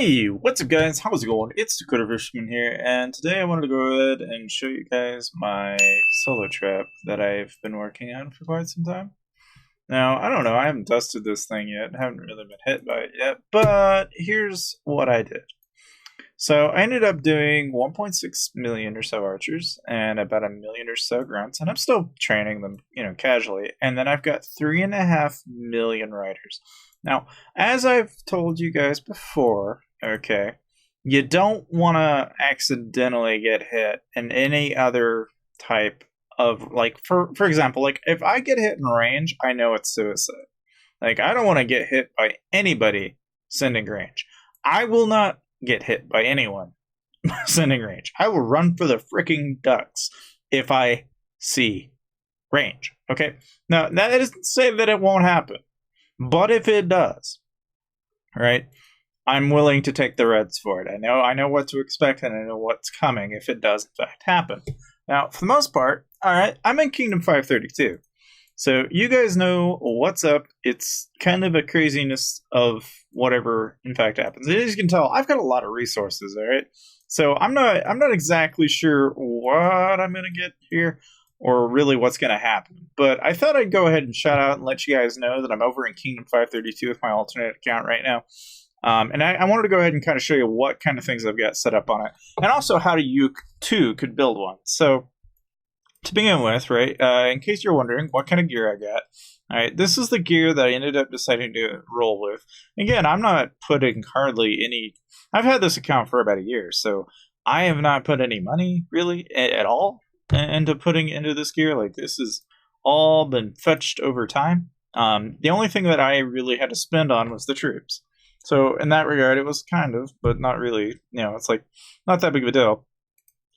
Hey, what's up guys? How's it going? It's Dakanoth here, and today I wanted to go ahead and show you guys my solo trap that I've been working on for quite some time. Now, I don't know, I haven't dusted this thing yet, haven't really been hit by it yet, but here's what I did. So I ended up doing 1.6 million or so archers and about a million or so grunts, and I'm still training them, casually. And then I've got 3.5 million riders. Now, as I've told you guys before, okay, you don't want to accidentally get hit in any other type of, like, for example, like if I get hit in range, I know it's suicide. Like, I don't want to get hit by anybody sending range. I will not get hit by anyone sending range. I will run for the freaking ducks if I see range. Okay? Now, that doesn't say that it won't happen. But if it does, right, I'm willing to take the reds for it. I know what to expect, and I know what's coming if it does in fact happen. Now, for the most part, alright, I'm in Kingdom 532. So you guys know what's up. It's kind of a craziness of whatever in fact happens. And as you can tell, I've got a lot of resources, all right? So I'm not exactly sure what I'm gonna get here or really what's gonna happen. But I thought I'd go ahead and shout out and let you guys know that I'm over in Kingdom 532 with my alternate account right now. And I wanted to go ahead and kind of show you what kind of things I've got set up on it. And also how you too could build one. So to begin with, right, in case you're wondering what kind of gear I got, all right, this is the gear that I ended up deciding to roll with. Again, I'm not putting hardly any... I've had this account for about a year, so I have not put any money, really, at all into putting into this gear. Like, this has all been fetched over time. The only thing that I really had to spend on was the troops. So, in that regard, it was kind of, but not really, it's like, not that big of a deal.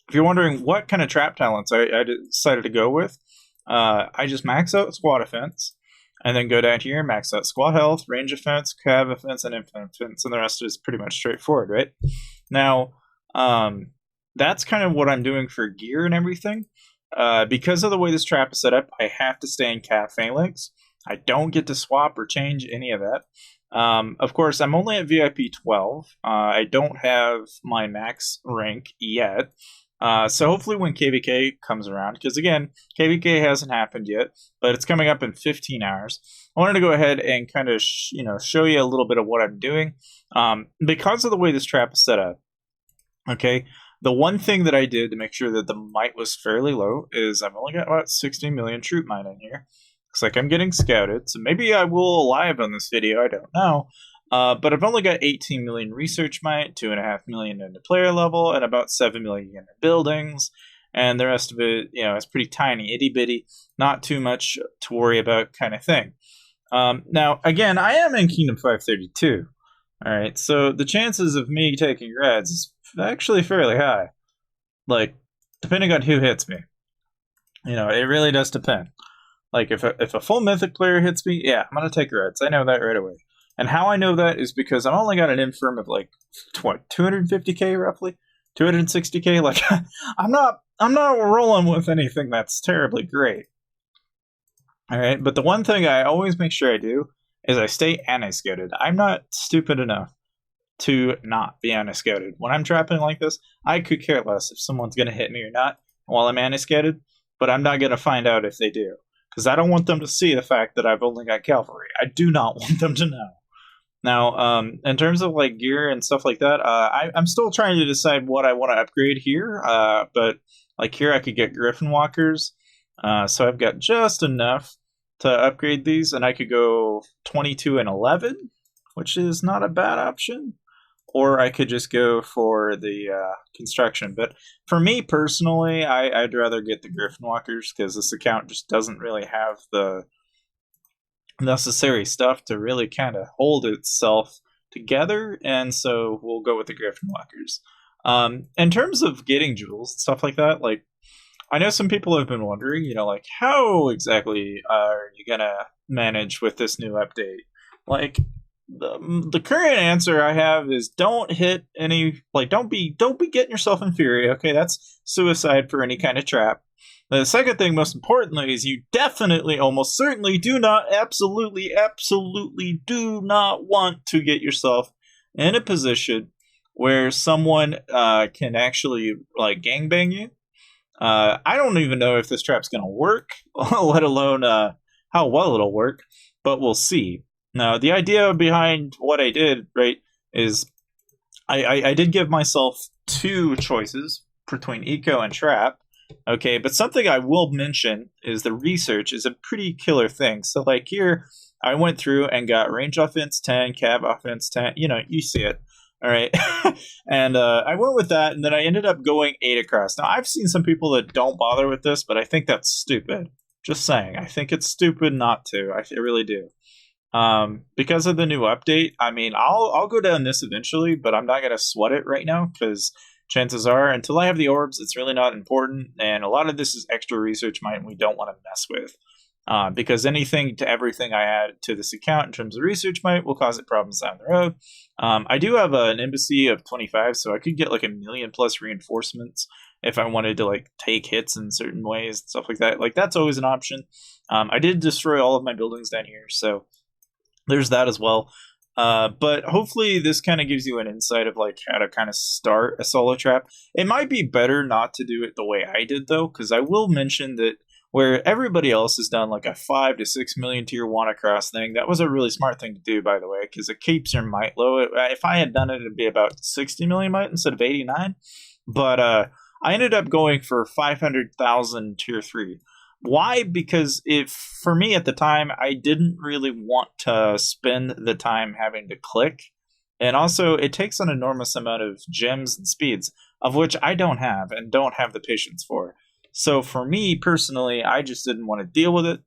If you're wondering what kind of trap talents I decided to go with, I just max out squad offense, and then go down here, max out squad health, range offense, cav offense, and infinite offense, and the rest is pretty much straightforward, right? Now, that's kind of what I'm doing for gear and everything. Because of the way this trap is set up, I have to stay in cav phalanx. I don't get to swap or change any of that. Of course, I'm only at VIP 12. I don't have my max rank yet. So hopefully when KVK comes around, because again, KVK hasn't happened yet, but it's coming up in 15 hours. I wanted to go ahead and kind of, show you a little bit of what I'm doing. Because of the way this trap is set up, okay, the one thing that I did to make sure that the might was fairly low is I've only got about 60 million troop might in here. Looks like I'm getting scouted, so maybe I will live on this video, I don't know. But I've only got 18 million research might, 2.5 million into player level, and about 7 million in buildings. And the rest of it, it's pretty tiny, itty bitty, not too much to worry about kind of thing. Now, again, I am in Kingdom 532. Alright, so the chances of me taking reds is actually fairly high. Like, depending on who hits me. It really does depend. Like, if a full mythic player hits me, yeah, I'm going to take reds. I know that right away. And how I know that is because I've only got an infirm of, like, what, 250k roughly? 260k? Like, I'm not rolling with anything that's terribly great. Alright, but the one thing I always make sure I do is I stay anti-scouted. I'm not stupid enough to not be anti-scouted. When I'm trapping like this, I could care less if someone's going to hit me or not while I'm anti-scouted, but I'm not going to find out if they do. Because I don't want them to see the fact that I've only got cavalry. I do not want them to know. Now, in terms of like gear and stuff like that, I'm still trying to decide what I want to upgrade here. But like here, I could get Griffin Walkers. So I've got just enough to upgrade these, and I could go 22 and 11, which is not a bad option. Or I could just go for the construction. But for me personally, I'd rather get the Griffin Walkers because this account just doesn't really have the necessary stuff to really kind of hold itself together. And so we'll go with the Griffin Walkers. In terms of getting jewels and stuff like that, like, I know some people have been wondering, like, how exactly are you going to manage with this new update? Like, the current answer I have is don't hit any, like, don't be getting yourself in fury, okay? That's suicide for any kind of trap. The second thing, most importantly, is you definitely, almost certainly, absolutely do not want to get yourself in a position where someone can actually like gangbang you. I don't even know if this trap's gonna work, let alone how well it'll work, but we'll see. Now, the idea behind what I did, right, is I did give myself two choices between eco and trap. Okay, but something I will mention is the research is a pretty killer thing. So like here, I went through and got range offense 10, cav offense 10. You know, you see it. All right. And I went with that, and then I ended up going 8 across. Now, I've seen some people that don't bother with this, but I think that's stupid. Just saying. I think it's stupid not to. I really do. Because of the new update, I mean, I'll go down this eventually, but I'm not gonna sweat it right now because chances are, until I have the orbs, it's really not important. And a lot of this is extra research might we don't want to mess with. Because anything to everything I add to this account in terms of research might will cause it problems down the road. I do have an embassy of 25, so I could get like 1,000,000 plus reinforcements if I wanted to like take hits in certain ways and stuff like that. Like that's always an option. I did destroy all of my buildings down here, so there's that as well. But hopefully this kind of gives you an insight of like how to kind of start a solo trap. It might be better not to do it the way I did though, because I will mention that where everybody else has done like a 5 to 6 million tier 1 across thing, that was a really smart thing to do, by the way, because it keeps your might low. If I had done it, it'd be about 60 million might instead of 89. But I ended up going for 500,000 tier 3. Why? Because if for me at the time, I didn't really want to spend the time having to click. And also, it takes an enormous amount of gems and speeds, of which I don't have and don't have the patience for. So for me personally, I just didn't want to deal with it.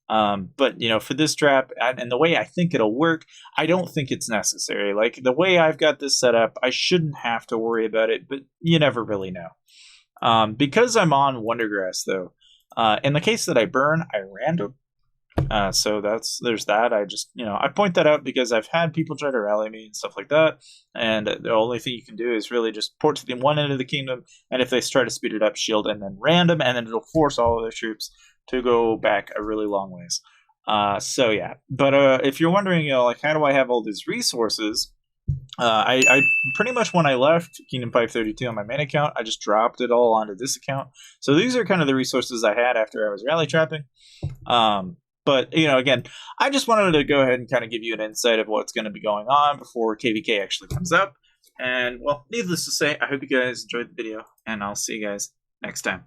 But you know, for this trap and the way I think it'll work, I don't think it's necessary. Like the way I've got this set up, I shouldn't have to worry about it. But you never really know. Because I'm on Wondergrass, though, in the case that I burn, I random. So there's that. I just I point that out because I've had people try to rally me and stuff like that, and the only thing you can do is really just port to the one end of the kingdom, and if they try to speed it up, shield, and then random, and then it'll force all of their troops to go back a really long ways. So yeah, but if you're wondering, like how do I have all these resources? I pretty much when I left Kingdom 532 on my main account, I just dropped it all onto this account. So these are kind of the resources I had after I was rally trapping. But, again, I just wanted to go ahead and kind of give you an insight of what's going to be going on before KVK actually comes up. And, well, needless to say, I hope you guys enjoyed the video, and I'll see you guys next time.